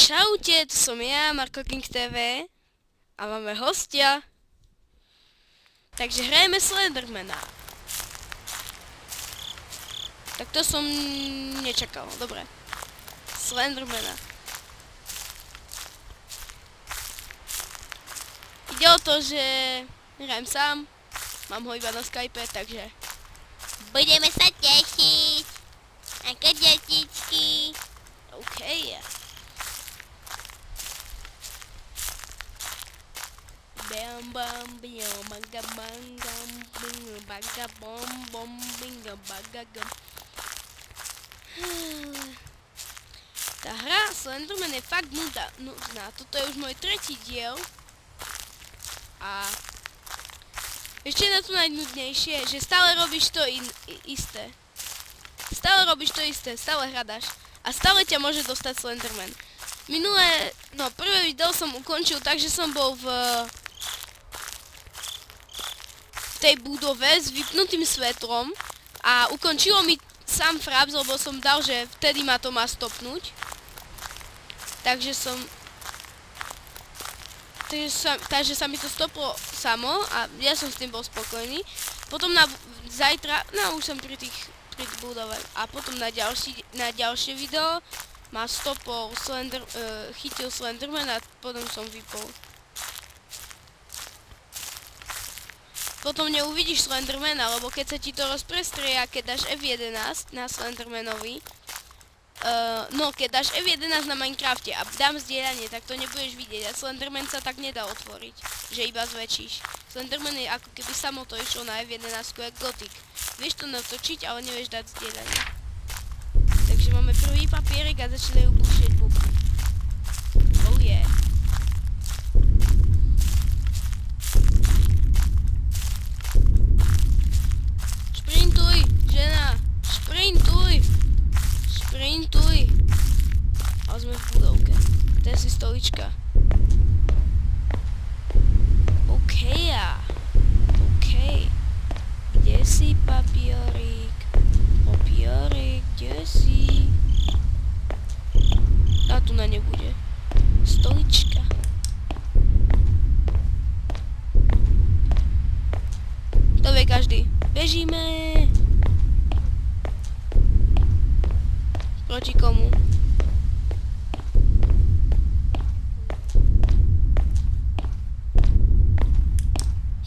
Čaute, to som ja, Marko King TV a máme hostia. Takže hrajeme Slendermana. Tak to som nečakal, dobre. Slendermana. Ide o to, že hrajem sám, mám ho iba na Skype, takže budeme sa tešiť. Ako detičky. OK. Bam bam biom baga bangam bing baga bom bom binga baga gam. Tá hra Slenderman je fakt nudná. Toto je už môj tretí diel. A ešte na to najnudnejšie, že stále robíš to isté. Stále robíš to isté, stále hľadaš. A stále ťa môže dostať Slenderman. Minulé, prvé video som ukončil tak, že som bol v tej budove s vypnutým svetlom a ukončilo mi sám fraps, lebo som dal, že vtedy ma to má stopnúť. Takže sa mi to stoplo samo a ja som s tým bol spokojný. Potom zajtra, už som pri budove a potom na ďalšie video ma stopol chytil Slenderman a potom som vypol. Potom neuvidíš Slendermana, lebo keď sa ti to rozprestrie, keď dáš F11 na Slendermanovi, keď dáš F11 na Minecrafte a dám zdieľanie, tak to nebudeš vidieť a Slenderman sa tak nedá otvoriť, že iba zväčšíš. Slenderman je ako keby samo to išlo na F11 jak Gothic. Vieš to natočiť, ale nevieš dať zdieľanie. Takže máme prvý papierik a začínajú búšieť buby. Oh yeah. Šprintuj, žena! Šprintuj! Šprintuj! A sme v budovke. To je si stolička. OK. Kde si, papierik? Papierik, kde si? A tu na nebude. Stolička. To vie každý. Bežíme! Proti komu?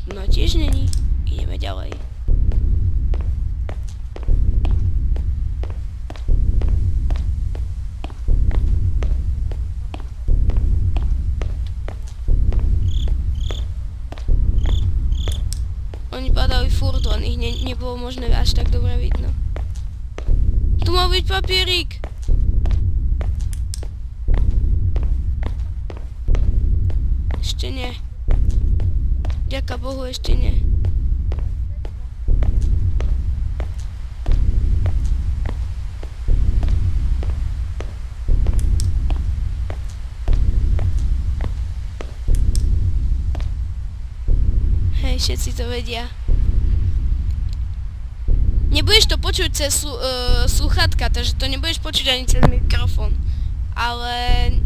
No tiež není. Ideme ďalej. Oni padali furt, len ich nebolo možné až tak dobre vidno. Tu má byť papierik! Ešte nie. Ďaká Bohu, ešte nie. Hej, všetci to vedia. Nebudeš to počuť cez sluchátka, takže to nebudeš počuť ani cez mikrofón. Ale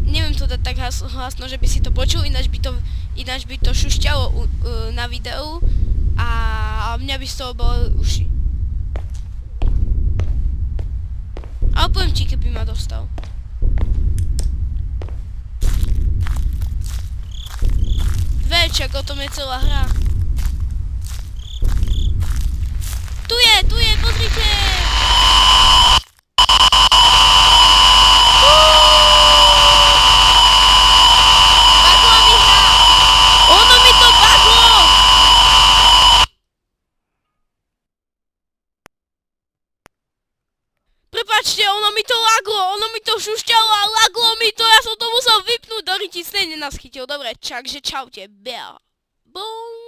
neviem to dať tak hlasno, že by si to počul, ináč by to šušťalo na videu a mňa by z toho boli uši. Ale poviem ti, keby ma dostal. Večak, o tom je celá hra. Tu je, pozrite! Bagla mi hra! Ono mi to baglo! Prepáčte, ono mi to laglo, ono mi to šušťalo a laglo mi to, ja som to musel vypnúť do ryti, stejne nás chytil. Dobre, takže čaute, bea. Bum.